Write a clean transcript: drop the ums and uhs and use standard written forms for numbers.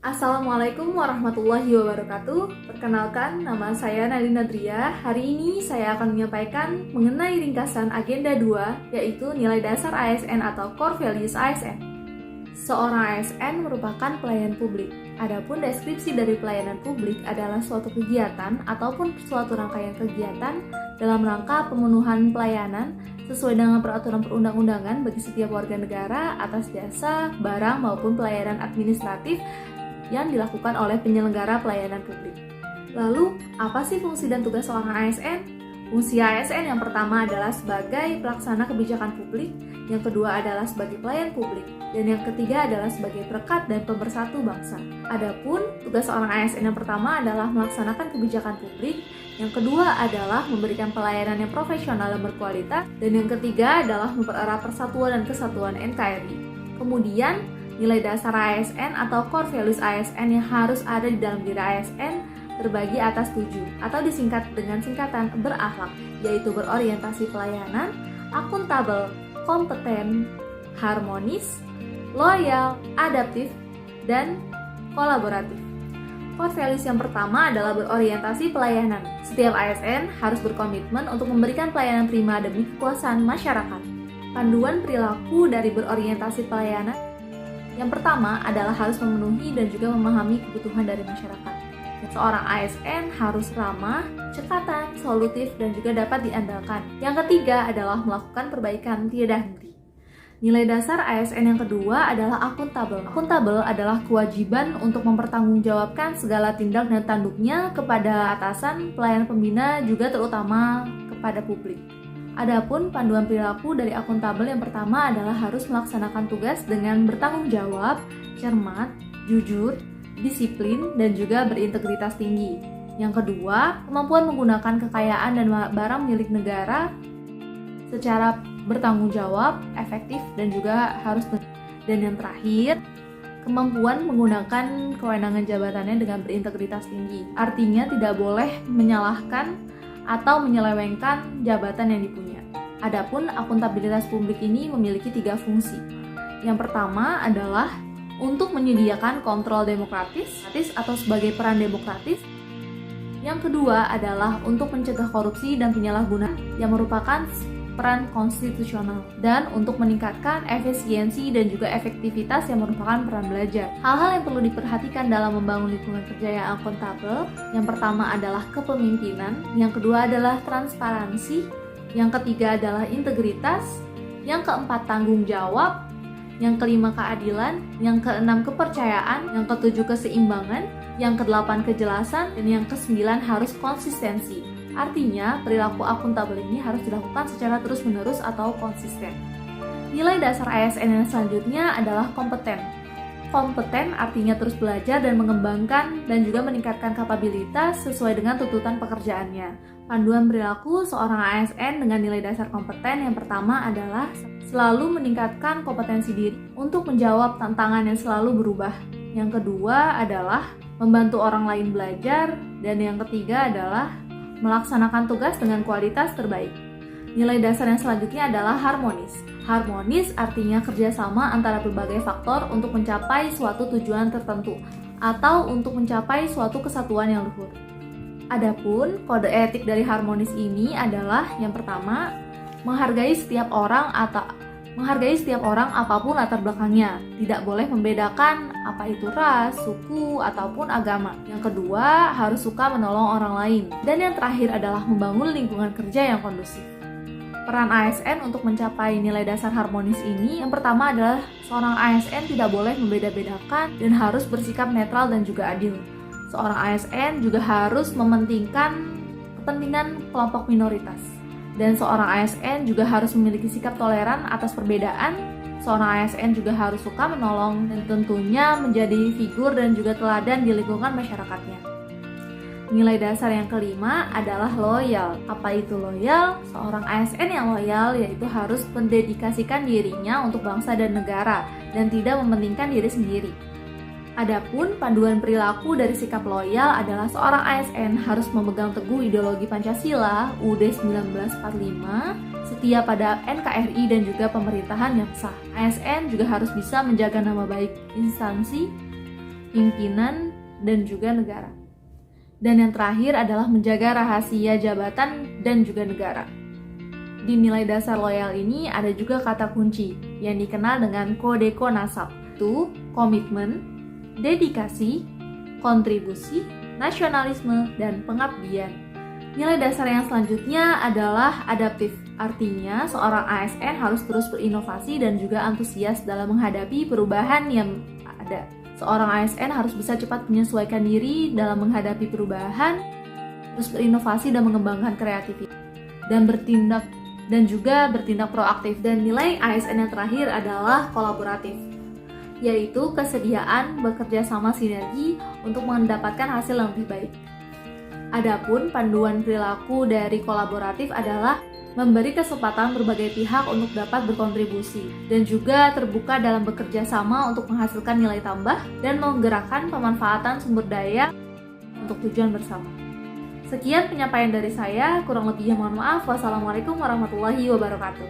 Assalamualaikum warahmatullahi wabarakatuh. Perkenalkan, nama saya Nadine Nadria. Hari ini saya akan menyampaikan mengenai ringkasan agenda 2, yaitu nilai dasar ASN atau Core Values ASN. Seorang ASN merupakan pelayan publik. Adapun deskripsi dari pelayanan publik adalah suatu kegiatan ataupun suatu rangkaian kegiatan dalam rangka pemenuhan pelayanan sesuai dengan peraturan perundang-undangan bagi setiap warga negara atas jasa, barang maupun pelayanan administratif yang dilakukan oleh penyelenggara pelayanan publik. Lalu, apa sih fungsi dan tugas seorang ASN? Fungsi ASN yang pertama adalah sebagai pelaksana kebijakan publik, yang kedua adalah sebagai pelayan publik, dan yang ketiga adalah sebagai perekat dan pemersatu bangsa. Adapun tugas seorang ASN yang pertama adalah melaksanakan kebijakan publik, yang kedua adalah memberikan pelayanan yang profesional dan berkualitas, dan yang ketiga adalah mempererat persatuan dan kesatuan NKRI. Kemudian, nilai dasar ASN atau Core Values ASN yang harus ada di dalam diri ASN terbagi atas 7 atau disingkat dengan singkatan berakhlak, yaitu berorientasi pelayanan, akuntabel, kompeten, harmonis, loyal, adaptif, dan kolaboratif. Core Values yang pertama adalah berorientasi pelayanan. Setiap ASN harus berkomitmen untuk memberikan pelayanan prima demi kekuasaan masyarakat. Panduan perilaku dari berorientasi pelayanan yang pertama adalah harus memenuhi dan juga memahami kebutuhan dari masyarakat. Seorang ASN harus ramah, cekatan, solutif, dan juga dapat diandalkan. Yang ketiga adalah melakukan perbaikan tiada henti. Nilai dasar ASN yang kedua adalah akuntabel. Akuntabel adalah kewajiban untuk mempertanggungjawabkan segala tindak dan tanduknya kepada atasan, pelayan pembina, juga terutama kepada publik. Adapun panduan perilaku dari akuntabel yang pertama adalah harus melaksanakan tugas dengan bertanggung jawab, cermat, jujur, disiplin, dan juga berintegritas tinggi. Yang kedua, kemampuan menggunakan kekayaan dan barang milik negara secara bertanggung jawab, efektif, dan juga harus. Dan yang terakhir, kemampuan menggunakan kewenangan jabatannya dengan berintegritas tinggi. Artinya tidak boleh menyalahkan atau menyelewengkan jabatan yang dipunya. Adapun akuntabilitas publik ini memiliki 3 fungsi. Yang pertama adalah untuk menyediakan kontrol demokratis atau sebagai peran demokratis. Yang kedua adalah untuk mencegah korupsi dan penyalahgunaan yang merupakan peran konstitusional, dan untuk meningkatkan efisiensi dan juga efektivitas yang merupakan peran belajar. Hal-hal yang perlu diperhatikan dalam membangun lingkungan kerja yang akuntabel, yang pertama adalah kepemimpinan, yang kedua adalah transparansi, yang ketiga adalah integritas, yang keempat tanggung jawab, yang kelima keadilan, yang keenam kepercayaan, yang ketujuh keseimbangan, yang kedelapan kejelasan, dan yang kesembilan harus konsistensi. Artinya, perilaku akuntabel ini harus dilakukan secara terus-menerus atau konsisten. Nilai dasar ASN yang selanjutnya adalah kompeten. Kompeten artinya terus belajar dan mengembangkan dan juga meningkatkan kapabilitas sesuai dengan tuntutan pekerjaannya. Panduan perilaku seorang ASN dengan nilai dasar kompeten yang pertama adalah selalu meningkatkan kompetensi diri untuk menjawab tantangan yang selalu berubah. Yang kedua adalah membantu orang lain belajar, dan yang ketiga adalah melaksanakan tugas dengan kualitas terbaik. Nilai dasar yang selanjutnya adalah harmonis. Harmonis artinya kerjasama antara berbagai faktor untuk mencapai suatu tujuan tertentu atau untuk mencapai suatu kesatuan yang luhur. Adapun kode etik dari harmonis ini adalah yang pertama, menghargai setiap orang apapun latar belakangnya. Tidak boleh membedakan apa itu ras, suku, ataupun agama. Yang kedua, harus suka menolong orang lain. Dan yang terakhir adalah membangun lingkungan kerja yang kondusif. Peran ASN untuk mencapai nilai dasar harmonis ini, yang pertama adalah seorang ASN tidak boleh membeda-bedakan dan harus bersikap netral dan juga adil. Seorang ASN juga harus mementingkan kepentingan kelompok minoritas. Dan seorang ASN juga harus memiliki sikap toleran atas perbedaan. Seorang ASN juga harus suka menolong dan tentunya menjadi figur dan juga teladan di lingkungan masyarakatnya. Nilai dasar yang kelima adalah loyal. Apa itu loyal? Seorang ASN yang loyal yaitu harus mendedikasikan dirinya untuk bangsa dan negara dan tidak mementingkan diri sendiri. Adapun panduan perilaku dari sikap loyal adalah seorang ASN harus memegang teguh ideologi Pancasila UUD 1945, setia pada NKRI dan juga pemerintahan yang sah. ASN juga harus bisa menjaga nama baik instansi, pimpinan, dan juga negara. Dan yang terakhir adalah menjaga rahasia jabatan dan juga negara. Di nilai dasar loyal ini ada juga kata kunci yang dikenal dengan kode konasab, itu komitmen, dedikasi, kontribusi, nasionalisme, dan pengabdian. Nilai dasar yang selanjutnya adalah adaptif, artinya seorang ASN harus terus berinovasi dan juga antusias dalam menghadapi perubahan yang ada. Seorang ASN harus bisa cepat menyesuaikan diri dalam menghadapi perubahan, terus berinovasi dan mengembangkan kreativitas, dan bertindak proaktif. Dan nilai ASN yang terakhir adalah kolaboratif, yaitu kesediaan bekerja sama sinergi untuk mendapatkan hasil yang lebih baik. Adapun panduan perilaku dari kolaboratif adalah memberi kesempatan berbagai pihak untuk dapat berkontribusi dan juga terbuka dalam bekerja sama untuk menghasilkan nilai tambah dan menggerakkan pemanfaatan sumber daya untuk tujuan bersama. Sekian penyampaian dari saya, kurang lebihnya mohon maaf. Wassalamualaikum warahmatullahi wabarakatuh.